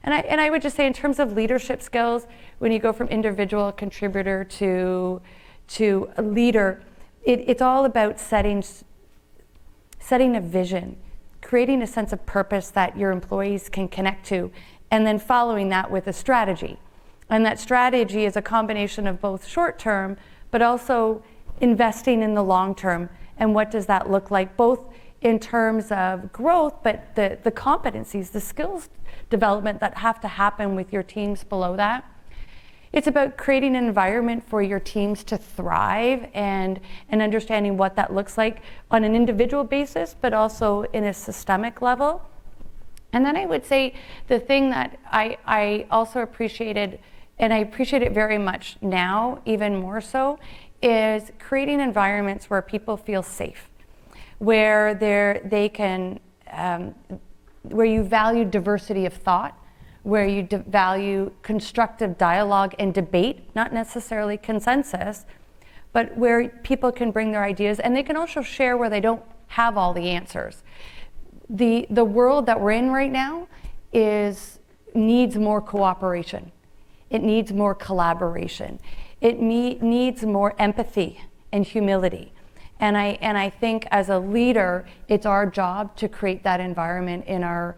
And I would just say in terms of leadership skills, when you go from individual contributor to a leader, it's all about setting a vision, creating a sense of purpose that your employees can connect to, and then following that with a strategy. And that strategy is a combination of both short-term, but also investing in the long-term. And what does that look like, both in terms of growth, but the competencies, the skills development that have to happen with your teams below that. It's about creating an environment for your teams to thrive and understanding what that looks like on an individual basis, but also in a systemic level. And then I would say the thing that I also appreciated, and I appreciate it very much now, even more so, is creating environments where people feel safe, where they can, where you value diversity of thought, where you value constructive dialogue and debate, not necessarily consensus, but where people can bring their ideas and they can also share where they don't have all the answers. The world that we're in right now needs more cooperation. It needs more collaboration. It needs more empathy and humility. And I think as a leader, it's our job to create that environment in our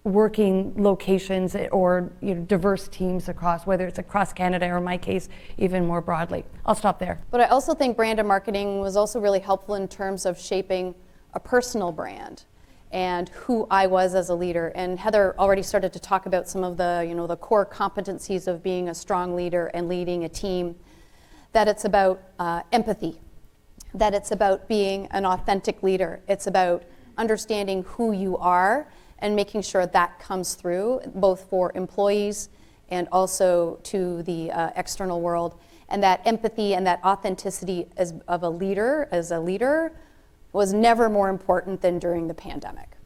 working locations or diverse teams across, whether it's across Canada or in my case, even more broadly. I'll stop there. But I also think brand and marketing was also really helpful in terms of shaping a personal brand and who I was as a leader. And Heather already started to talk about some of the, the core competencies of being a strong leader and leading a team, that it's about empathy, that it's about being an authentic leader. It's about understanding who you are and making sure that comes through both for employees and also to the external world. And that empathy and that authenticity as a leader was never more important than during the pandemic.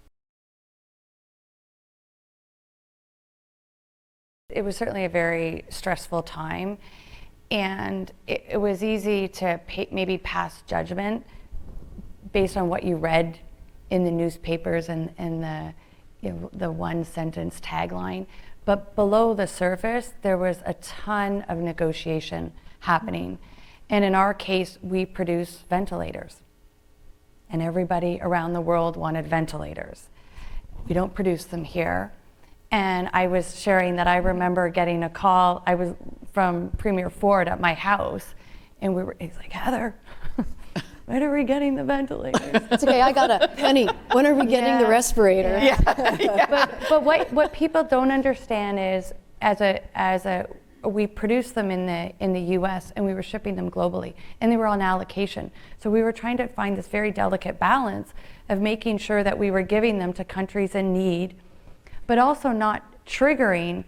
It was certainly a very stressful time, and it was easy to maybe pass judgment based on what you read in the newspapers and the one sentence tagline. But below the surface, there was a ton of negotiation happening. And in our case, we produce ventilators. And everybody around the world wanted ventilators. We don't produce them here. And I was sharing that I remember getting a call, I was from Premier Ford at my house, and he's like, Heather, when are we getting the ventilators? It's okay, I got a penny. When are we getting the respirator? But what people don't understand is, we produced them in the U.S. and we were shipping them globally, and they were on allocation. So we were trying to find this very delicate balance of making sure that we were giving them to countries in need, but also not triggering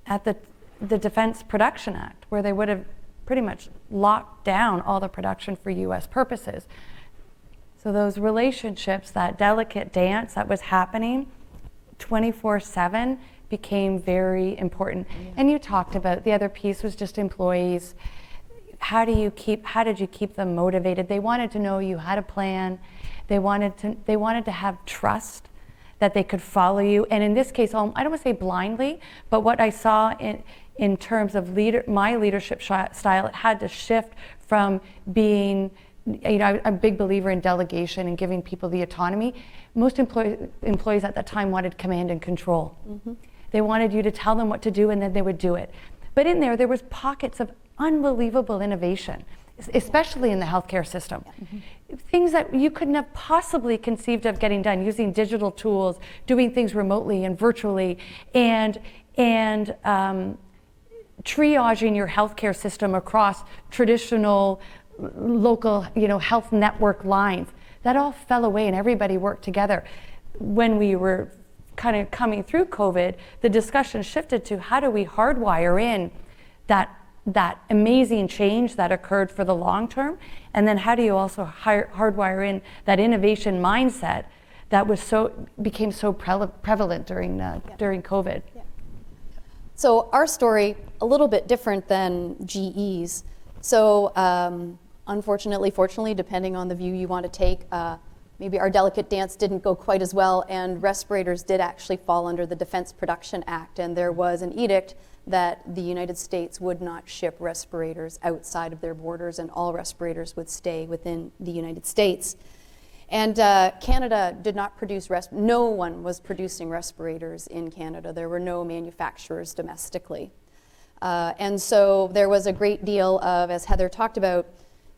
at the Defense Production Act, where they would have pretty much locked down all the production for U.S. purposes. So those relationships, that delicate dance that was happening 24/7 became very important. Yeah. And you talked about, the other piece was just employees. How did you keep them motivated? They wanted to know you had a plan. They wanted to have trust that they could follow you. And in this case, I don't want to say blindly, but what I saw in terms of my leadership style, it had to shift from being, I'm a big believer in delegation and giving people the autonomy. Most employees at that time wanted command and control. Mm-hmm. They wanted you to tell them what to do and then they would do it. But in there was pockets of unbelievable innovation, especially in the healthcare system. Mm-hmm. Things that you couldn't have possibly conceived of getting done, using digital tools, doing things remotely and virtually, and triaging your healthcare system across traditional local, health network lines. That all fell away and everybody worked together. When we were kind of coming through COVID, the discussion shifted to how do we hardwire in that amazing change that occurred for the long term, and then how do you also hardwire in that innovation mindset that became so prevalent during COVID. Yeah. So our story, a little bit different than GE's. So unfortunately, fortunately, depending on the view you want to take, maybe our delicate dance didn't go quite as well, and respirators did actually fall under the Defense Production Act, and there was an edict that the United States would not ship respirators outside of their borders, and all respirators would stay within the United States. And Canada did not produce, no one was producing respirators in Canada. There were no manufacturers domestically. And so there was a great deal of, as Heather talked about,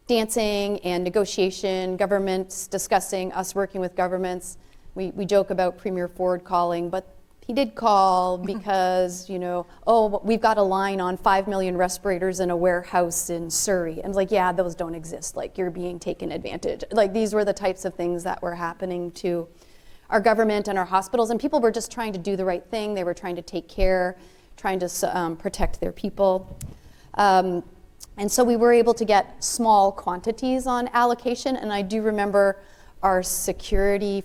dancing and negotiation, governments discussing, us working with governments. We joke about Premier Ford calling, but he did call because, you know, oh, we've got a line on 5 million respirators in a warehouse in Surrey. And it's like, yeah, those don't exist. Like, you're being taken advantage. Like, these were the types of things that were happening to our government and our hospitals. And people were just trying to do the right thing. They were trying to take care, trying to protect their people. And so we were able to get small quantities on allocation. And I do remember our security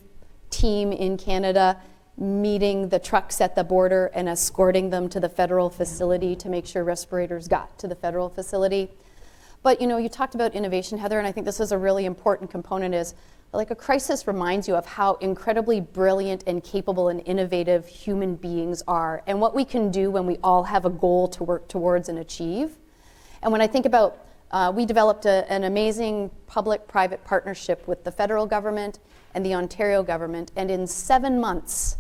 team in Canada meeting the trucks at the border and escorting them to the federal facility to make sure respirators got to the federal facility. But you know, you talked about innovation, Heather, and I think this is a really important component, is like a crisis reminds you of how incredibly brilliant and capable and innovative human beings are, and what we can do when we all have a goal to work towards and achieve. And when I think about, we developed an amazing public-private partnership with the federal government and the Ontario government, and in 7 months,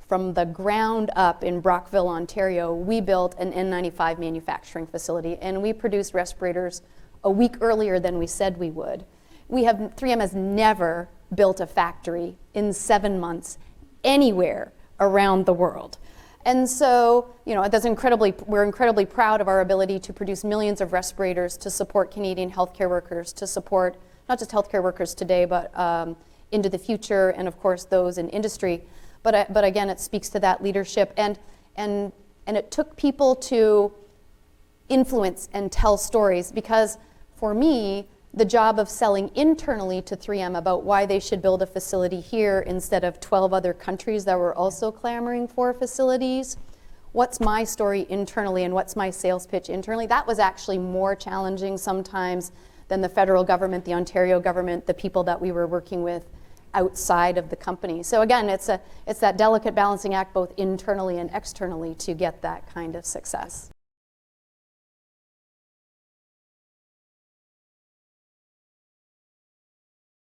from the ground up in Brockville, Ontario, we built an N95 manufacturing facility, and we produced respirators a week earlier than we said we would. 3M has never built a factory in 7 months anywhere around the world. And so, you know, we're incredibly proud of our ability to produce millions of respirators to support Canadian healthcare workers, to support not just healthcare workers today, but into the future, and of course those in industry. But again, it speaks to that leadership, and it took people to influence and tell stories, because for me, the job of selling internally to 3M about why they should build a facility here instead of 12 other countries that were also clamoring for facilities, what's my story internally and what's my sales pitch internally, that was actually more challenging sometimes than the federal government, the Ontario government, the people that we were working with outside of the company. So again, it's that delicate balancing act both internally and externally to get that kind of success.